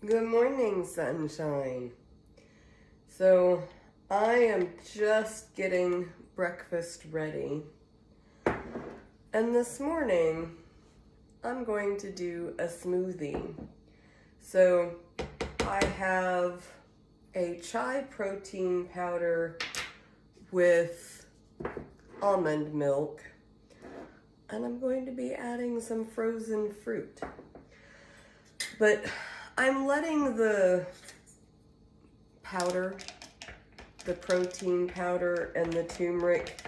Good morning, sunshine. So, I am just getting breakfast ready. And this morning, I'm going to do a smoothie. So, I have a chai protein powder with almond milk. And I'm going to be adding some frozen fruit. But I'm letting the powder, the protein powder, and the turmeric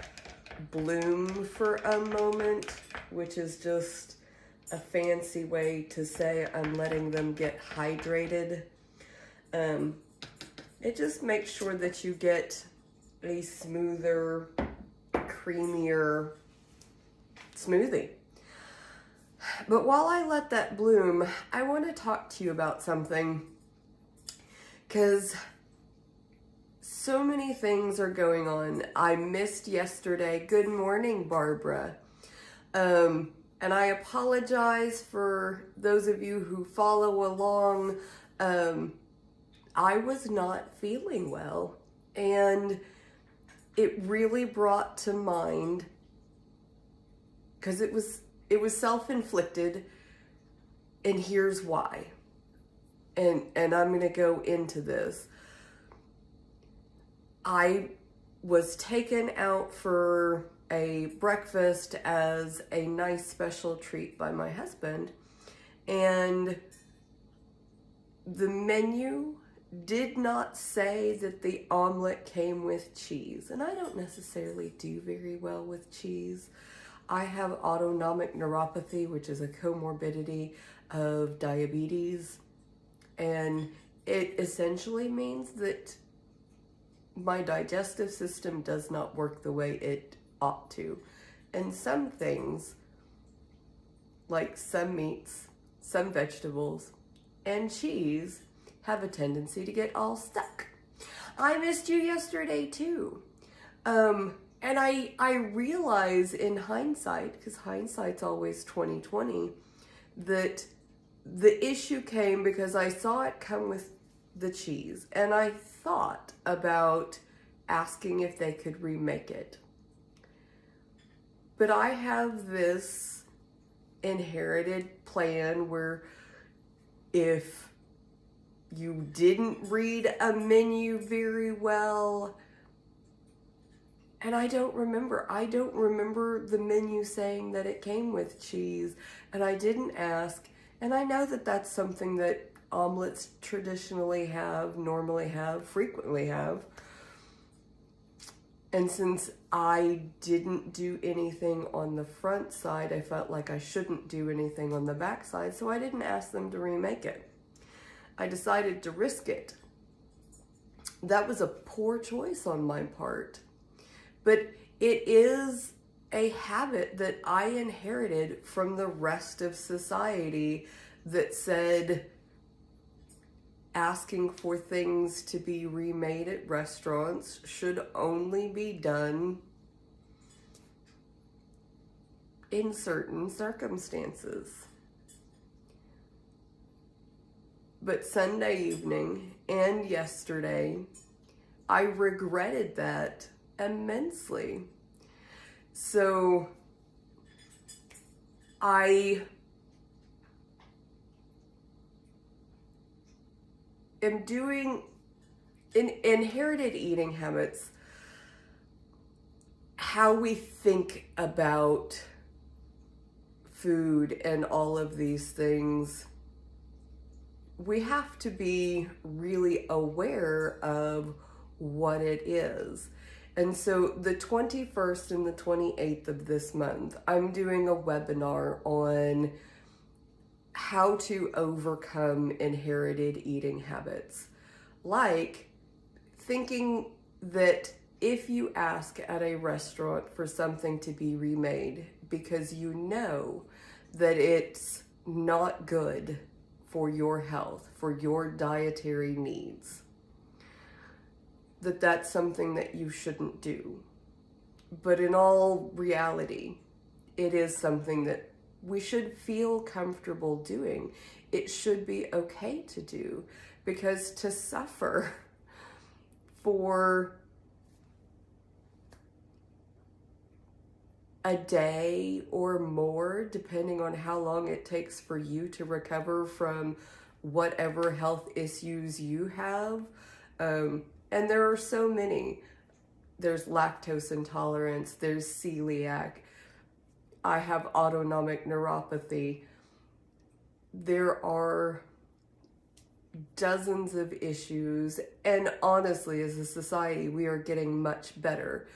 bloom for a moment, which is just a fancy way to say I'm letting them get hydrated. It just makes sure that you get a smoother, creamier smoothie. But while I let that bloom, I want to talk to you about something, because so many things are going on. I missed yesterday. Good morning, Barbara. And I apologize for those of you who follow along. I was not feeling well, and it really brought to mind, because it was self-inflicted, and here's why. And I'm going to go into this. I was taken out for a breakfast as a nice special treat by my husband, and the menu did not say that the omelet came with cheese, and I don't necessarily do very well with cheese. I have autonomic neuropathy, which is a comorbidity of diabetes, and it essentially means that my digestive system does not work the way it ought to. And some things, like some meats, some vegetables, and cheese, have a tendency to get all stuck. I missed you yesterday too. And I realize in hindsight, because hindsight's always 20/20, that the issue came because I saw it come with the cheese, and I thought about asking if they could remake it. But I have this inherited plan where if you didn't read a menu very well, and I don't remember the menu saying that it came with cheese, and I didn't ask, and I know that that's something that omelets traditionally have, normally have, frequently have. And since I didn't do anything on the front side, I felt like I shouldn't do anything on the back side, so I didn't ask them to remake it. I decided to risk it. That was a poor choice on my part. But it is a habit that I inherited from the rest of society that said asking for things to be remade at restaurants should only be done in certain circumstances. But Sunday evening and yesterday, I regretted that immensely. So I am doing inherited eating habits, how we think about food and all of these things. We have to be really aware of what it is. And so the 21st and the 28th of this month, I'm doing a webinar on how to overcome inherited eating habits. Like thinking that if you ask at a restaurant for something to be remade because you know that it's not good for your health, for your dietary needs, that's something that you shouldn't do. But in all reality, it is something that we should feel comfortable doing. It should be okay to do, because to suffer for a day or more, depending on how long it takes for you to recover from whatever health issues you have. And there are so many. There's lactose intolerance, there's celiac, I have autonomic neuropathy. There are dozens of issues, and honestly, as a society, we are getting much better.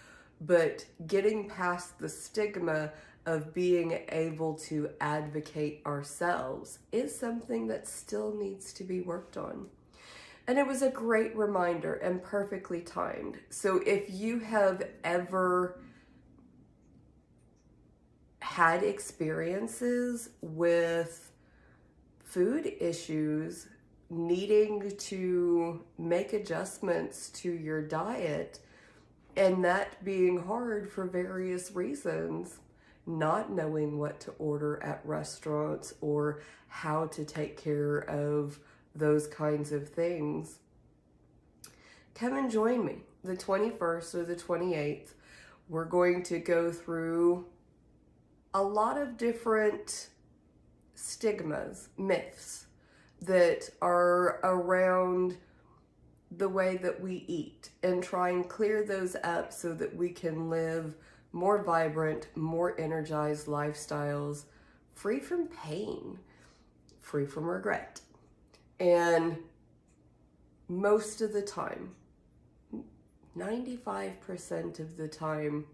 But getting past the stigma of being able to advocate ourselves is something that still needs to be worked on. And it was a great reminder and perfectly timed. So if you have ever had experiences with food issues, needing to make adjustments to your diet, and that being hard for various reasons, not knowing what to order at restaurants or how to take care of those kinds of things, come and join me the 21st or the 28th. We're going to go through a lot of different stigmas, myths that are around the way that we eat, and try and clear those up so that we can live more vibrant, more energized lifestyles, free from pain, free from regret. And most of the time, 95% of the time,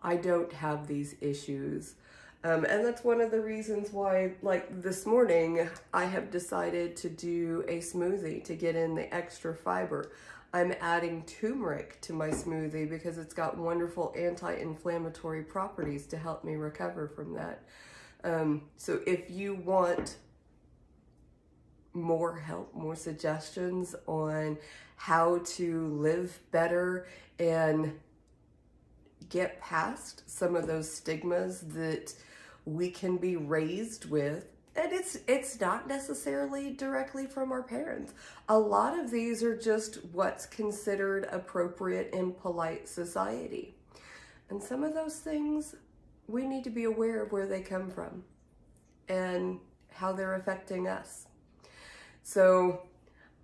I don't have these issues. And that's one of the reasons why, like this morning, I have decided to do a smoothie to get in the extra fiber. I'm adding turmeric to my smoothie because it's got wonderful anti-inflammatory properties to help me recover from that. So if you want more help, more suggestions on how to live better and get past some of those stigmas that we can be raised with, and it's not necessarily directly from our parents. A lot of these are just what's considered appropriate in polite society. And some of those things, we need to be aware of where they come from and how they're affecting us. So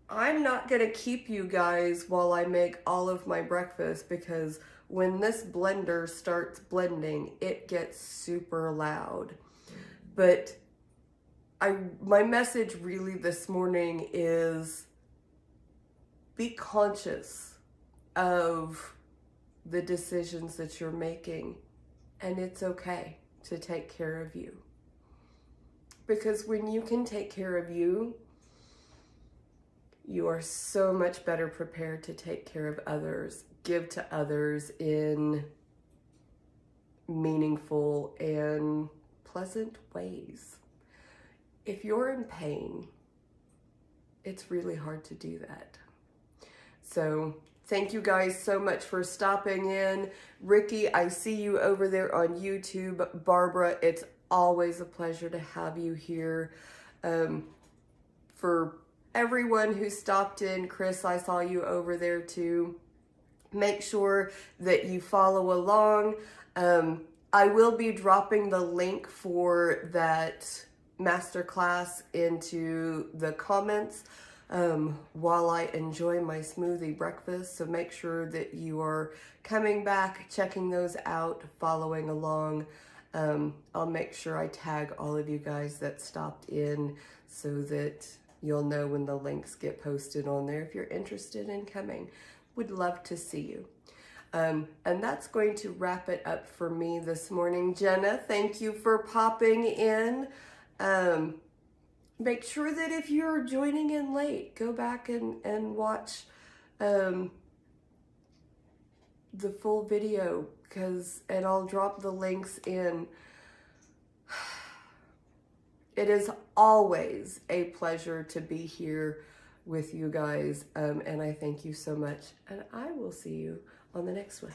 I'm not gonna keep you guys while I make all of my breakfast, because when this blender starts blending, it gets super loud. But my message really this morning is be conscious of the decisions that you're making, and it's okay to take care of you. Because when you can take care of you, you are so much better prepared to take care of others, give to others in meaningful and pleasant ways. If you're in pain, it's really hard to do that. So thank you guys so much for stopping in. Ricky, I see you over there on YouTube. Barbara, it's always a pleasure to have you here. For everyone who stopped in, Chris, I saw you over there too. Make sure that you follow along. I will be dropping the link for that masterclass into the comments while I enjoy my smoothie breakfast. So make sure that you are coming back, checking those out, following along. I'll make sure I tag all of you guys that stopped in so that you'll know when the links get posted on there if you're interested in coming. Would love to see you. And that's going to wrap it up for me this morning. Jenna, thank you for popping in. Make sure that if you're joining in late, go back and watch the full video, and I'll drop the links in. It is always a pleasure to be here with you guys, and I thank you so much, and I will see you on the next one.